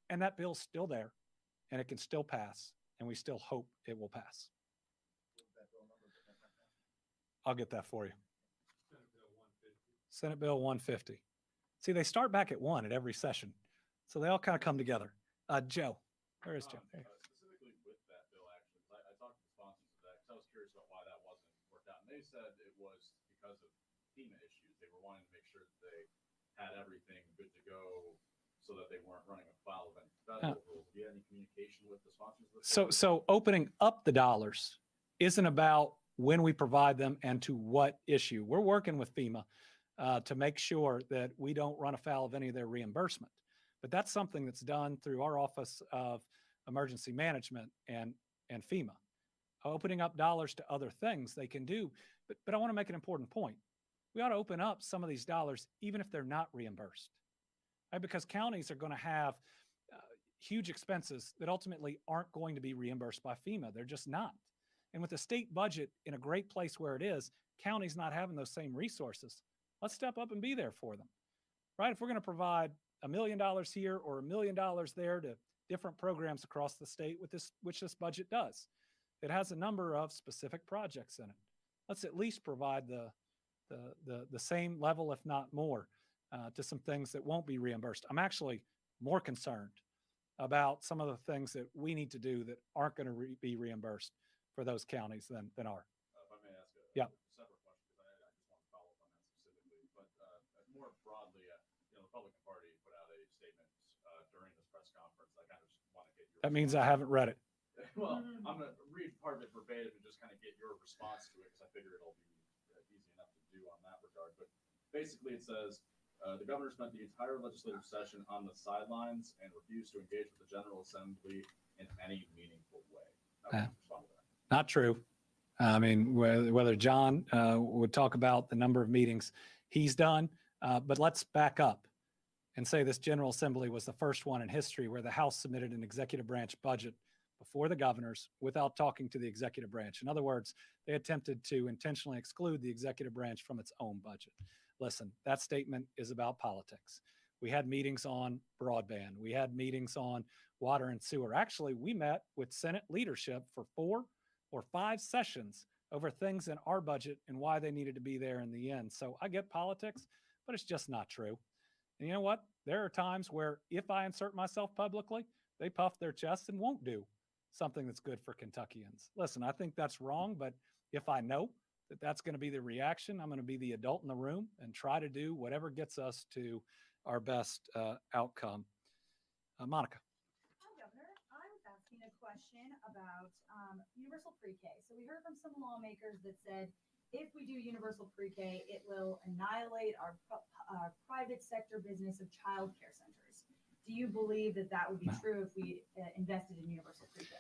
And that bill's still there, and it can still pass, and we still hope it will pass. What was that bill number? I'll get that for you. Senate Bill 150. See, they start back at 1 at every session, so they all kind of come together. Joe, where is Joe? There. Specifically with that bill, actually, 'cause I talked to the sponsors of that because I was curious about why that wasn't worked out. And they said it was because of FEMA issues. They were wanting to make sure that they had everything good to go so that they weren't running afoul of any federal rules. Do you have any communication with the sponsors of this? So opening up the dollars isn't about when we provide them and to what issue. We're working with FEMA to make sure that we don't run afoul of any of their reimbursement. But that's something that's done through our Office of Emergency Management and FEMA. Opening up dollars to other things they can do. But I want to make an important point. We ought to open up some of these dollars even if they're not reimbursed. Right? Because counties are going to have huge expenses that ultimately aren't going to be reimbursed by FEMA. They're just not. And with the state budget in a great place where it is, counties not having those same resources, let's step up and be there for them. Right? If we're going to provide $1 million here or $1 million there to different programs across the state which this budget does. It has a number of specific projects in it. Let's at least provide the same level, if not more, to some things that won't be reimbursed. I'm actually more concerned about some of the things that we need to do that aren't going to be reimbursed for those counties than are. If I may ask a Yeah. separate question, because I just want to follow up on that specifically, but more broadly, the Republican Party put out a statement during this press conference. I kind of just want to get your That means I response. haven't read it. Well, I'm going to read part of it verbatim and just kind of get your response to it because I figure it'll be easy enough to do on that regard. But basically it says, the governor spent the entire legislative session on the sidelines and refused to engage with the General Assembly in any meaningful way. How would you respond to that? Not true. I mean, whether John would talk about the number of meetings he's done, but let's back up and say this General Assembly was the first one in history where the House submitted an executive branch budget before the governors without talking to the executive branch. In other words, they attempted to intentionally exclude the executive branch from its own budget. Listen, that statement is about politics. We had meetings on broadband. We had meetings on water and sewer. Actually, we met with Senate leadership for 4 or 5 sessions over things in our budget and why they needed to be there in the end. So I get politics, but it's just not true. And you know what? There are times where if I insert myself publicly, they puff their chests and won't do something that's good for Kentuckians. Listen, I think that's wrong, but if I know that that's going to be the reaction, I'm going to be the adult in the room and try to do whatever gets us to our best outcome. Monica. Hi, Governor. I was asking a question about universal pre-K. So we heard from some lawmakers that said if we do universal pre-K, it will annihilate our private sector business of child care centers. Do you believe that that would be true if we invested in universal pre-K?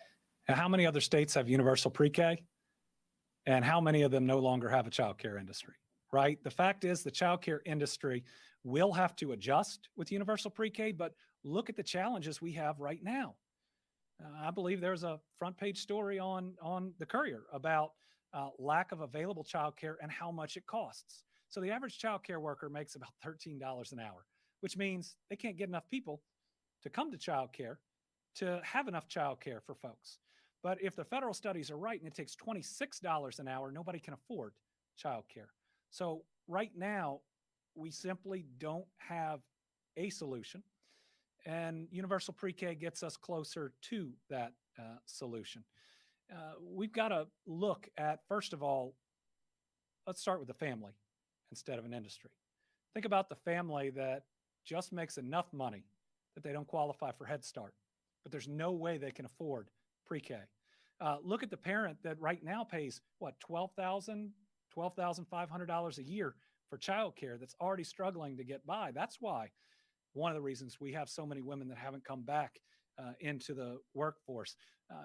How many other states have universal pre-K? And how many of them no longer have a child care industry, right? The fact is the child care industry will have to adjust with universal pre-K, but look at the challenges we have right now. I believe there's a front page story on the Courier about lack of available childcare and how much it costs. So the average childcare worker makes about $13 an hour, which means they can't get enough people to come to childcare to have enough childcare for folks. But if the federal studies are right and it takes $26 an hour, nobody can afford childcare. So right now, we simply don't have a solution. And universal pre-K gets us closer to that solution. We've got to look at, first of all, let's start with the family instead of an industry. Think about the family that just makes enough money that they don't qualify for Head Start, but there's no way they can afford pre-K. Look at the parent that right now pays, what, $12,500 a year for childcare that's already struggling to get by. That's why one of the reasons we have so many women that haven't come back into the workforce.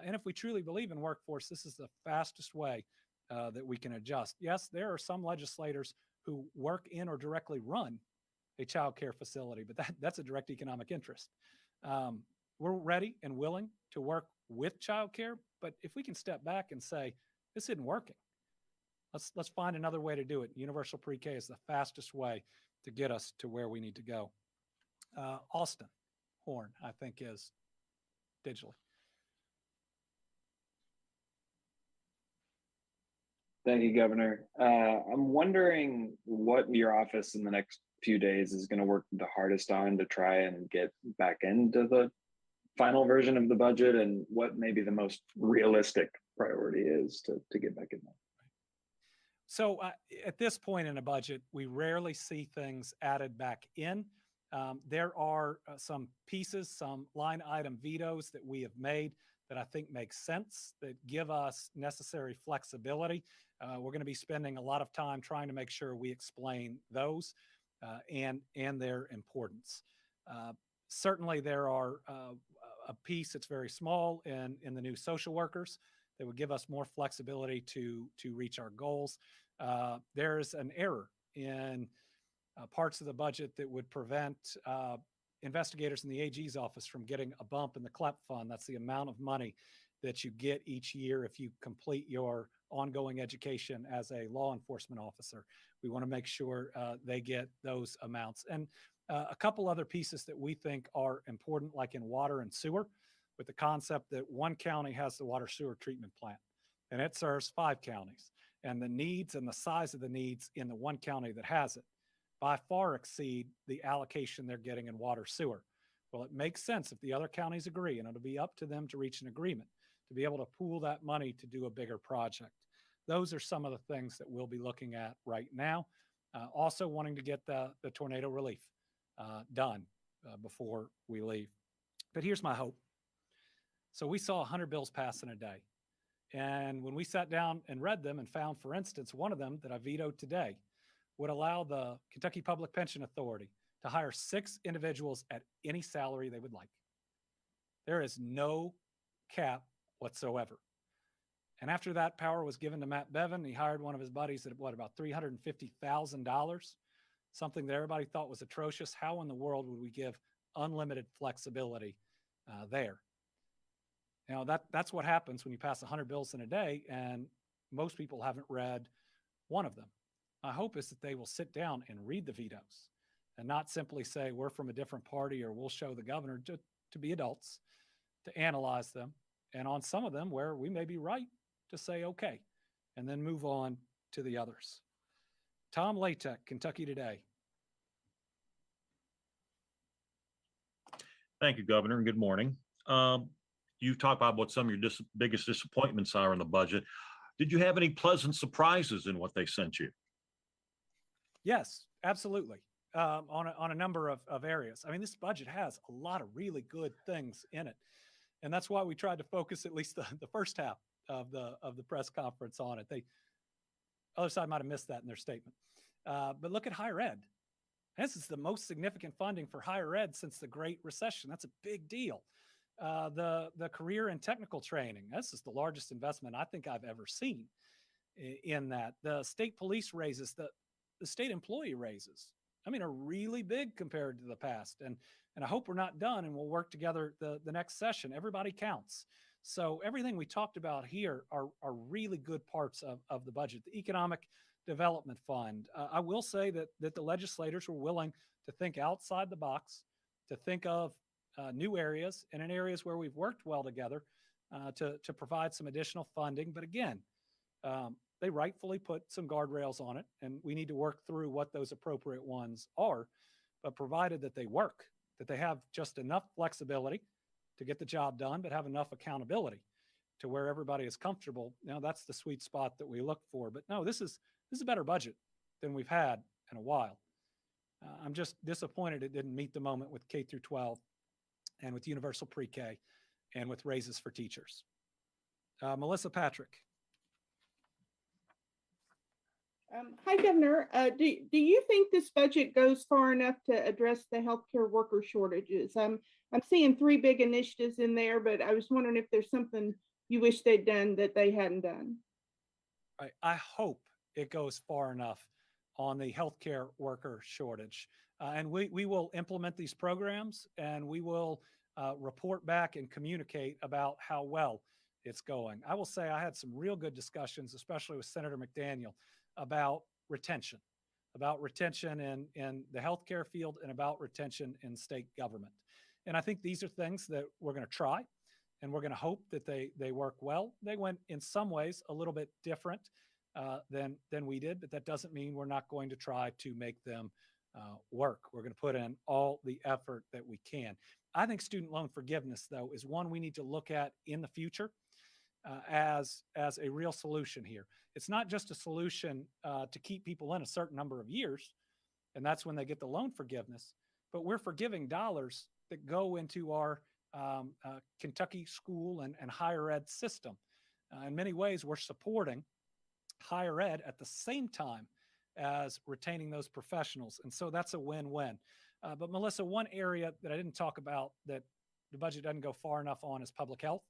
And if we truly believe in workforce, this is the fastest way that we can adjust. Yes, there are some legislators who work in or directly run a child care facility, but that's a direct economic interest. We're ready and willing to work with child care, but if we can step back and say, this isn't working, let's find another way to do it. Universal pre-K is the fastest way to get us to where we need to go. Austin Horn, I think, is digitally. Thank you, Governor. I'm wondering what your office in the next few days is going to work the hardest on to try and get back into the final version of the budget, and what maybe the most realistic priority is to get back in there. So at this point in a budget, we rarely see things added back in. There are some pieces, some line item vetoes that we have made that I think make sense, that give us necessary flexibility. We're going to be spending a lot of time trying to make sure we explain those and their importance. Certainly there are a piece that's very small in the new social workers that would give us more flexibility to reach our goals. There's an error in parts of the budget that would prevent investigators in the AG's office from getting a bump in the CLEP fund. That's the amount of money that you get each year if you complete your ongoing education as a law enforcement officer. We want to make sure they get those amounts. And a couple other pieces that we think are important, like in water and sewer, with the concept that one county has the water sewer treatment plant and it serves 5 counties. And the needs and the size of the needs in the one county that has it by far exceed the allocation they're getting in water sewer. Well, it makes sense if the other counties agree, and it'll be up to them to reach an agreement to be able to pool that money to do a bigger project. Those are some of the things that we'll be looking at right now. Also wanting to get the tornado relief done before we leave. But here's my hope. So we saw 100 bills pass in a day. And when we sat down and read them and found, for instance, one of them that I vetoed today would allow the Kentucky Public Pension Authority to hire 6 individuals at any salary they would like. There is no cap whatsoever. And after that power was given to Matt Bevin, he hired one of his buddies at about $350,000, something that everybody thought was atrocious. How in the world would we give unlimited flexibility there? Now, that's what happens when you pass 100 bills in a day, and most people haven't read one of them. My hope is that they will sit down and read the vetoes and not simply say, we're from a different party or we'll show the governor, to be adults, to analyze them. And on some of them where we may be right, to say, okay, and then move on to the others. Tom Latek, Kentucky Today. Thank you, Governor, and good morning. You talked about what some of your biggest disappointments are in the budget. Did you have any pleasant surprises in what they sent you? Yes, absolutely. On a number of areas. I mean, this budget has a lot of really good things in it. And that's why we tried to focus at least the first half of the press conference on it. The other side might have missed that in their statement. But look at higher ed. This is the most significant funding for higher ed since the Great Recession. That's a big deal. The career and technical training. This is the largest investment I think I've ever seen in that. The state police raises, the state employee raises, I mean, are really big compared to the past. And I hope we're not done and we'll work together the next session. Everybody counts. So everything we talked about here are really good parts of the budget. The Economic Development Fund. I will say that the legislators were willing to think outside the box, to think of new areas and in areas where we've worked well together to provide some additional funding. But again, they rightfully put some guardrails on it, and we need to work through what those appropriate ones are, but provided that they work, that they have just enough flexibility to get the job done, but have enough accountability to where everybody is comfortable. Now that's the sweet spot that we look for. But no, this is a better budget than we've had in a while. I'm just disappointed it didn't meet the moment with K through 12 and with universal pre-K and with raises for teachers. Melissa Patrick. Hi, Governor. Do you think this budget goes far enough to address the healthcare worker shortages? I'm seeing 3 big initiatives in there, but I was wondering if there's something you wish they'd done that they hadn't done. I hope it goes far enough on the healthcare worker shortage. And we will implement these programs, and we will report back and communicate about how well it's going. I will say I had some real good discussions, especially with Senator McDaniel, about retention in the healthcare field and about retention in state government. And I think these are things that we're going to try, and we're going to hope that they work well. They went in some ways a little bit different than we did, but that doesn't mean we're not going to try to make them work. We're going to put in all the effort that we can. I think student loan forgiveness, though, is one we need to look at in the future as a real solution here. It's not just a solution to keep people in a certain number of years, and that's when they get the loan forgiveness, but we're forgiving dollars that go into our Kentucky school and higher ed system. In many ways, we're supporting higher ed at the same time as retaining those professionals. And so that's a win-win. But Melissa, one area that I didn't talk about that the budget doesn't go far enough on is public health.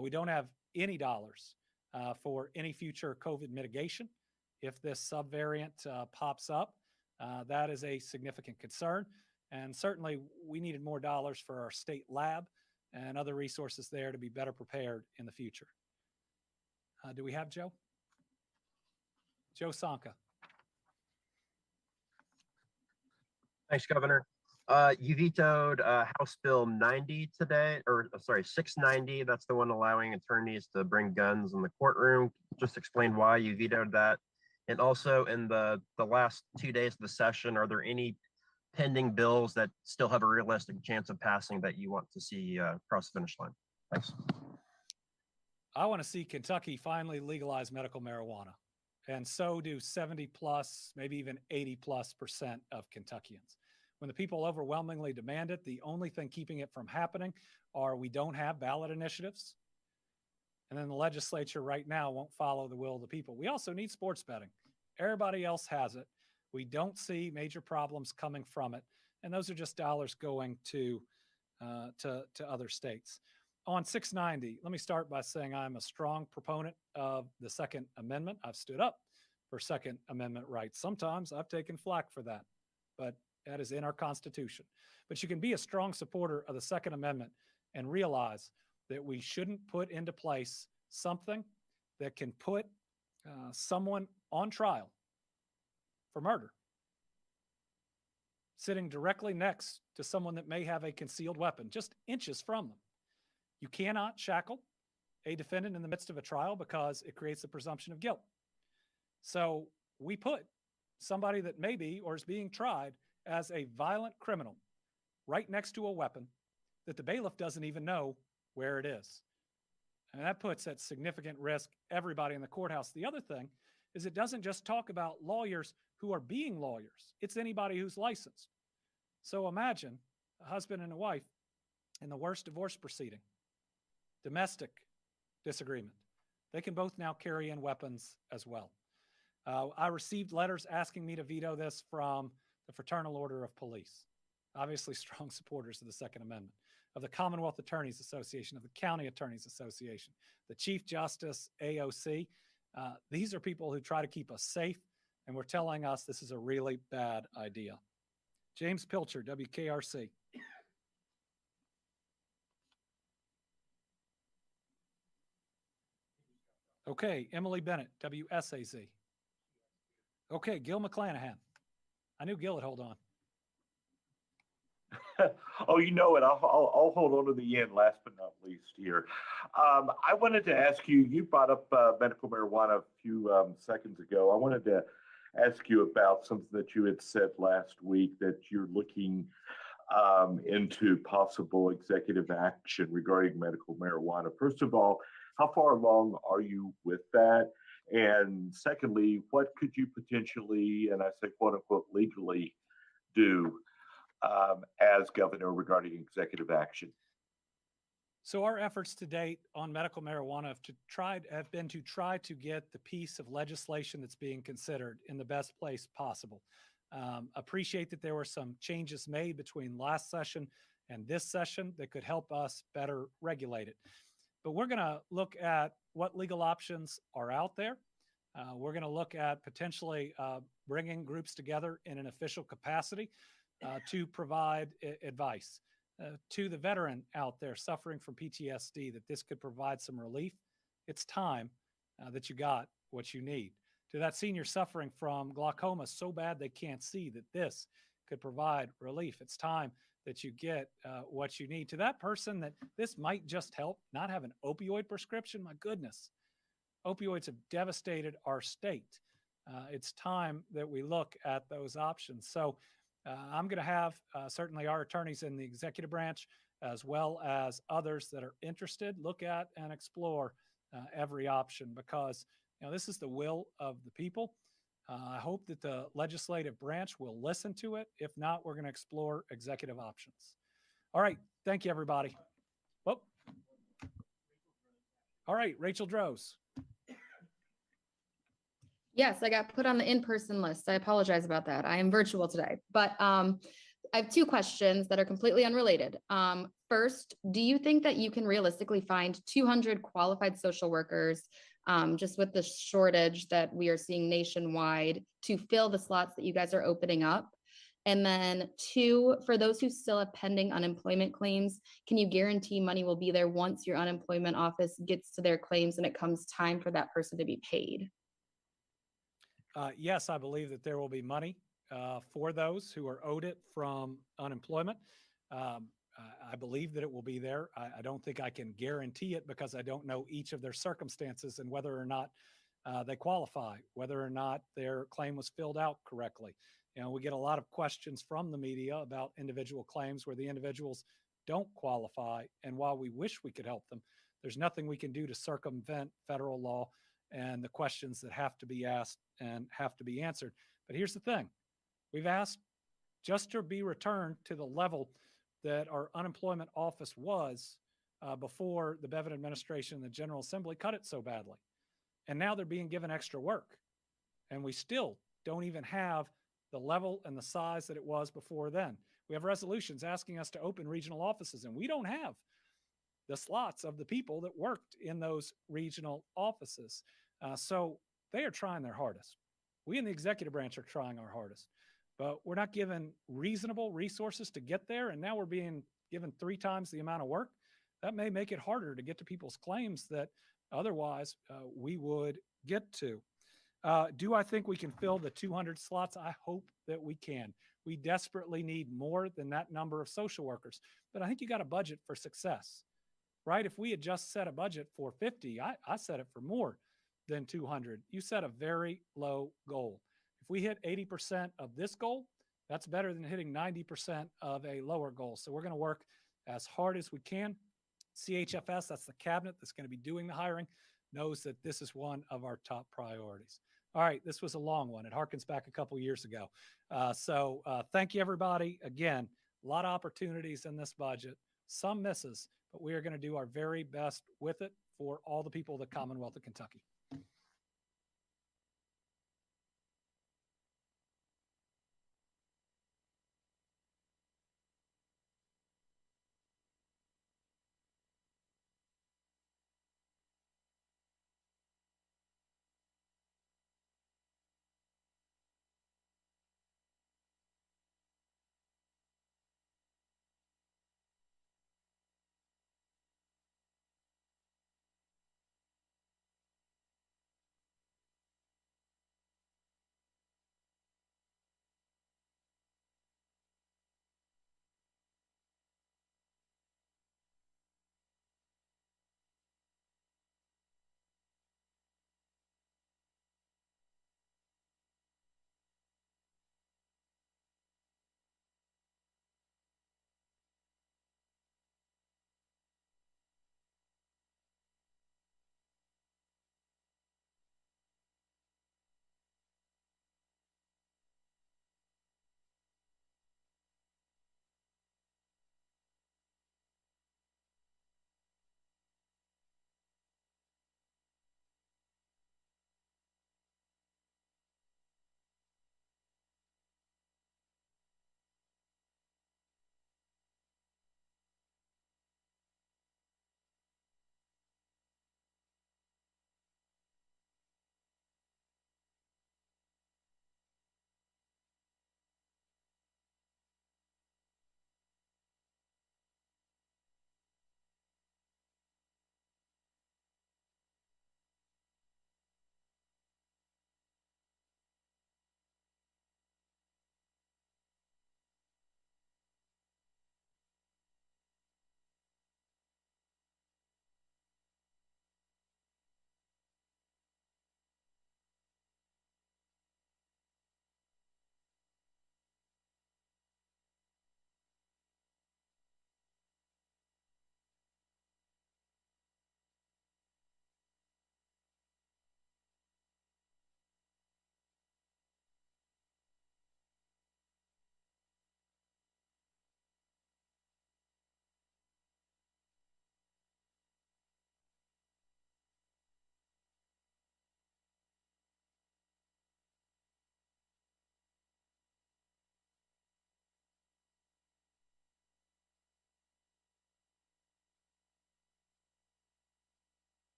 We don't have any dollars for any future COVID mitigation. If this subvariant pops up, that is a significant concern. And certainly we needed more dollars for our state lab and other resources there to be better prepared in the future. Do we have Joe? Joe Sonka. Thanks, Governor. You vetoed House Bill 90 today, or sorry, 690. That's the one allowing attorneys to bring guns in the courtroom. Just explain why you vetoed that. And also in the last 2 days of the session, are there any pending bills that still have a realistic chance of passing that you want to see cross the finish line? Thanks. I want to see Kentucky finally legalize medical marijuana. And so do 70 plus, maybe even 80+% of Kentuckians. When the people overwhelmingly demand it, the only thing keeping it from happening are we don't have ballot initiatives. And then the legislature right now won't follow the will of the people. We also need sports betting. Everybody else has it. We don't see major problems coming from it. And those are just dollars going to other states. On 690, let me start by saying I'm a strong proponent of the Second Amendment. I've stood up for Second Amendment rights. Sometimes I've taken flack for that, but that is in our Constitution. But you can be a strong supporter of the Second Amendment and realize that we shouldn't put into place something that can put someone on trial for murder, sitting directly next to someone that may have a concealed weapon, just inches from them. You cannot shackle a defendant in the midst of a trial because it creates the presumption of guilt. So we put somebody that may be or is being tried as a violent criminal right next to a weapon that the bailiff doesn't even know where it is. And that puts at significant risk everybody in the courthouse. The other thing is it doesn't just talk about lawyers who are being lawyers. It's anybody who's licensed. So imagine a husband and a wife in the worst divorce proceeding, domestic disagreement. They can both now carry in weapons as well. I received letters asking me to veto this from the Fraternal Order of Police, obviously strong supporters of the Second Amendment, of the Commonwealth Attorneys Association, of the County Attorneys Association, the Chief Justice, AOC. These are people who try to keep us safe, and we're telling us this is a really bad idea. James Pilcher, WKRC. Okay, Emily Bennett, WSAZ. Okay, Gil McClanahan. I knew Gil would hold on. Oh, you know it. I'll hold on to the end, last but not least here. I wanted to ask you, you brought up medical marijuana a few seconds ago. I wanted to ask you about something that you had said last week, that you're looking into possible executive action regarding medical marijuana. First of all, how far along are you with that? And secondly, what could you potentially, and I say quote unquote, legally do as governor regarding executive action? So our efforts to date on medical marijuana have been to try to get the piece of legislation that's being considered in the best place possible. Appreciate that there were some changes made between last session and this session that could help us better regulate it. But we're going to look at what legal options are out there. We're going to look at potentially bringing groups together in an official capacity to provide advice to the veteran out there suffering from PTSD, that this could provide some relief. It's time that you got what you need. To that senior suffering from glaucoma so bad they can't see, that this could provide relief. It's time that you get what you need. To that person that this might just help, not have an opioid prescription, my goodness, opioids have devastated our state. It's time that we look at those options. So I'm going to have certainly our attorneys in the executive branch, as well as others that are interested, look at and explore every option, because this is the will of the people. I hope that the legislative branch will listen to it. If not, we're going to explore executive options. All right. Thank you, everybody. Oh. All right, Rachel Droz. Yes, I got put on the in-person list. I apologize about that. I am virtual today, but I have two questions that are completely unrelated. First, do you think that you can realistically find 200 qualified social workers, just with the shortage that we are seeing nationwide, to fill the slots that you guys are opening up? And then two, for those who still have pending unemployment claims, can you guarantee money will be there once your unemployment office gets to their claims and it comes time for that person to be paid? Yes, I believe that there will be money for those who are owed it from unemployment. I believe that it will be there. I don't think I can guarantee it because I don't know each of their circumstances and whether or not they qualify, whether or not their claim was filled out correctly. We get a lot of questions from the media about individual claims where the individuals don't qualify. And while we wish we could help them, there's nothing we can do to circumvent federal law and the questions that have to be asked and have to be answered. But here's the thing. We've asked just to be returned to the level that our unemployment office was before the Bevin administration and the General Assembly cut it so badly. And now they're being given extra work. And we still don't even have the level and the size that it was before then. We have resolutions asking us to open regional offices, and we don't have the slots of the people that worked in those regional offices. So they are trying their hardest. We in the executive branch are trying our hardest, but we're not given reasonable resources to get there. And now we're being given 3 times the amount of work. That may make it harder to get to people's claims that otherwise we would get to. Do I think we can fill the 200 slots? I hope that we can. We desperately need more than that number of social workers, but I think you got to budget for success. right? If we had just set a budget for 50, I set it for more than 200. You set a very low goal. If we hit 80% of this goal, that's better than hitting 90% of a lower goal. So we're going to work as hard as we can. CHFS, that's the cabinet that's going to be doing the hiring, knows that this is one of our top priorities. All right, this was a long one. It harkens back a couple years ago. So thank you, everybody. Again, a lot of opportunities in this budget, some misses, but we are going to do our very best with it for all the people of the Commonwealth of Kentucky.